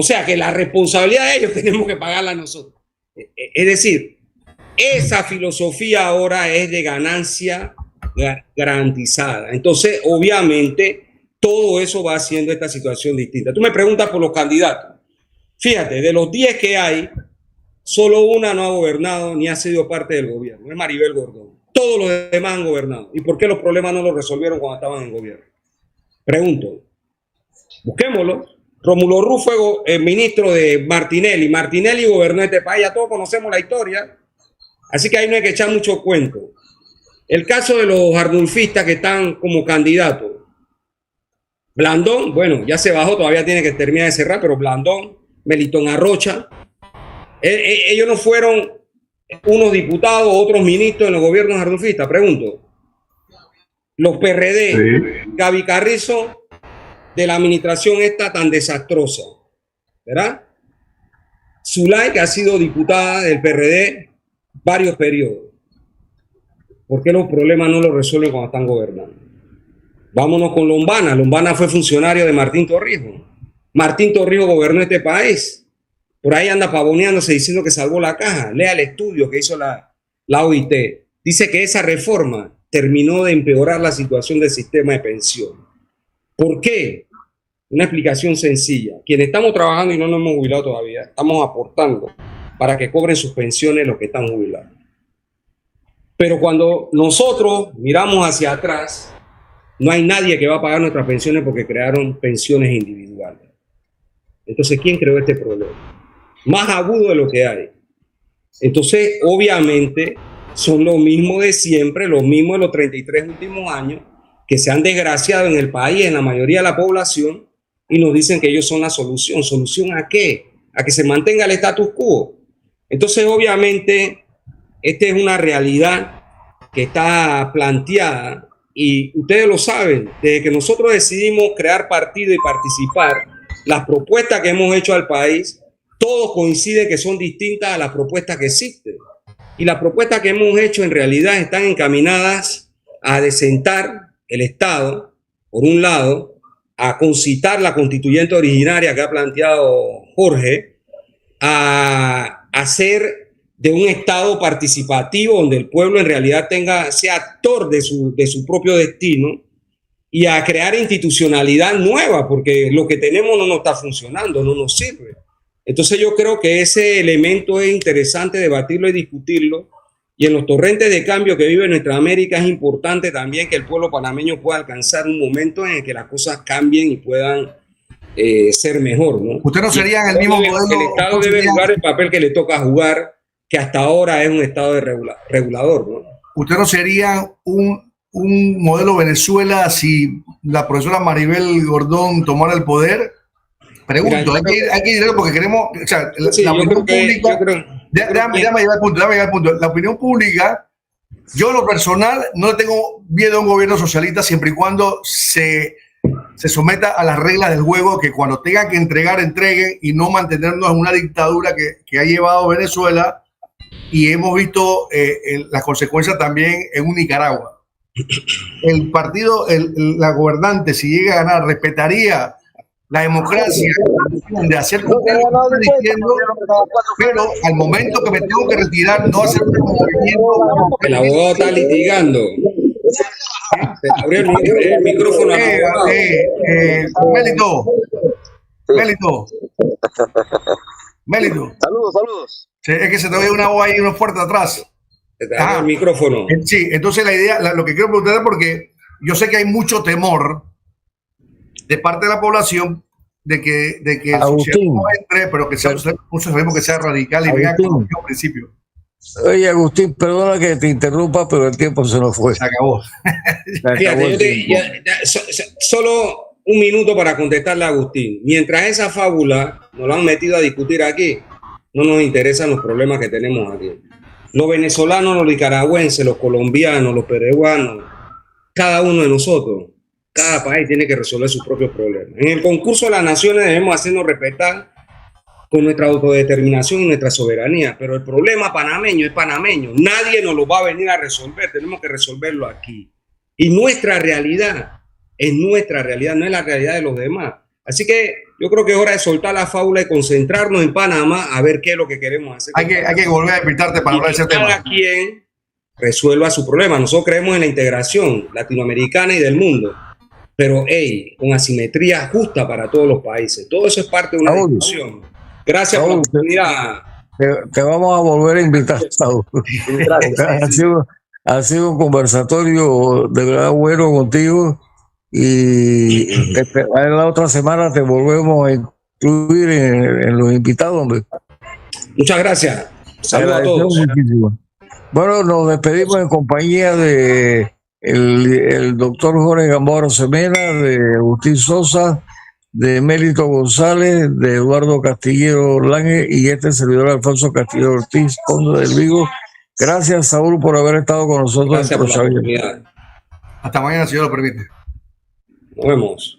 O sea que la responsabilidad de ellos tenemos que pagarla nosotros. Es decir, esa filosofía ahora es de ganancia garantizada. Entonces, obviamente, todo eso va haciendo esta situación distinta. Tú me preguntas por los candidatos. Fíjate, de los 10 que hay, solo una no ha gobernado ni ha sido parte del gobierno. Es Maribel Gordón. Todos los demás han gobernado. ¿Y por qué los problemas no los resolvieron cuando estaban en gobierno? Pregunto. Busquémoslo. Rómulo Rufo fue ministro de Martinelli. Martinelli gobernó este país. Ya todos conocemos la historia. Así que ahí no hay que echar mucho cuento. El caso de los arnulfistas que están como candidatos. Blandón, bueno, ya se bajó, todavía tiene que terminar de cerrar, pero Blandón, Melitón Arrocha, ellos no fueron unos diputados, otros ministros en los gobiernos arnulfistas. Pregunto. Los PRD, sí. Gaby Carrizo, de la administración esta tan desastrosa, ¿verdad? Zulay, que ha sido diputada del PRD varios periodos. ¿Por qué los problemas no los resuelven cuando están gobernando? Vámonos con Lombana. Lombana fue funcionario de Martín Torrijos. Martín Torrijos gobernó este país. Por ahí anda pavoneándose diciendo que salvó la caja. Lea el estudio que hizo la OIT. Dice que esa reforma terminó de empeorar la situación del sistema de pensión. ¿Por qué? Una explicación sencilla. Quienes estamos trabajando y no nos hemos jubilado todavía, estamos aportando para que cobren sus pensiones los que están jubilados. Pero cuando nosotros miramos hacia atrás, no hay nadie que va a pagar nuestras pensiones porque crearon pensiones individuales. Entonces, ¿quién creó este problema? Más agudo de lo que hay. Entonces, obviamente, son lo mismo de siempre, lo mismo de los 33 últimos años, que se han desgraciado en el país, en la mayoría de la población, y nos dicen que ellos son la solución. ¿Solución a qué? A que se mantenga el status quo. Entonces, obviamente, esta es una realidad que está planteada y ustedes lo saben, desde que nosotros decidimos crear partido y participar, las propuestas que hemos hecho al país, todos coinciden que son distintas a las propuestas que existen. Y las propuestas que hemos hecho en realidad están encaminadas a desentar el Estado, por un lado, a concitar la constituyente originaria que ha planteado Jorge, a hacer de un Estado participativo donde el pueblo en realidad sea actor de su propio destino y a crear institucionalidad nueva, porque lo que tenemos no nos está funcionando, no nos sirve. Entonces yo creo que ese elemento es interesante debatirlo y discutirlo, y en los torrentes de cambio que vive nuestra América es importante también que el pueblo panameño pueda alcanzar un momento en el que las cosas cambien y puedan ser mejor, ¿no? Usted no sería en el mismo modelo. El Estado debe jugar el papel que le toca jugar, que hasta ahora es un Estado de regulador, ¿no? ¿Usted no sería un modelo Venezuela si la profesora Maribel Gordón tomara el poder? Pregunto, mira, hay que ir porque queremos, o sea, sí, la opinión pública, déjame llevar el punto. La opinión pública, yo en lo personal no le tengo miedo a un gobierno socialista siempre y cuando se someta a las reglas del juego, que cuando tengan que entregar, entreguen y no mantenernos en una dictadura que ha llevado Venezuela, y hemos visto las consecuencias también en un Nicaragua. El partido, la gobernante, si llega a ganar, respetaría la democracia de hacer lo que estoy diciendo, pero al momento que me tengo que retirar, no hacer un movimiento. El abogado está litigando. Se abrió el micrófono. Melito. Saludos. Sí, es que se te oye una voz ahí, una fuerte atrás. Se te abrió el micrófono. Sí, entonces la idea, lo que quiero preguntar es porque yo sé que hay mucho temor de parte de la población de que el socialismo entre, pero que muchos sabemos que sea radical y venga con un principio. Oye, Agustín, perdona que te interrumpa, pero el tiempo se nos fue. Se acabó. Fíjate, solo un minuto para contestarle a Agustín. Mientras esa fábula nos la han metido a discutir aquí, no nos interesan los problemas que tenemos aquí. Los venezolanos, los nicaragüenses, los colombianos, los peruanos, cada uno de nosotros, cada país tiene que resolver sus propios problemas. En el concurso de las naciones debemos hacernos respetar con nuestra autodeterminación y nuestra soberanía, pero el problema panameño es panameño. Nadie nos lo va a venir a resolver, tenemos que resolverlo aquí. Y nuestra realidad es nuestra realidad, no es la realidad de los demás. Así que yo creo que es hora de soltar la fábula y concentrarnos en Panamá a ver qué es lo que queremos hacer. Hay que volver a despertarte para hablar de ese tema. Cada quien resuelva su problema. Nosotros creemos en la integración latinoamericana y del mundo, pero con asimetría justa para todos los países. Todo eso es parte de una discusión. Gracias por la oportunidad. Te vamos a volver a invitar, Saúl. Ha sido un conversatorio de verdad bueno contigo y la otra semana te volvemos a incluir en los invitados, hombre. Muchas gracias. Saludos a todos. Muchísimo. Bueno, nos despedimos en compañía de el doctor Jorge Gamboa Semena, de Agustín Sosa, de Mélito González, de Eduardo Castillero Lange y este servidor Alfonso Castillo Ortiz, Conde del Vigo. Gracias, Saúl, por haber estado con nosotros. Gracias por la oportunidad. Hasta mañana, si Dios lo permite. Nos vemos.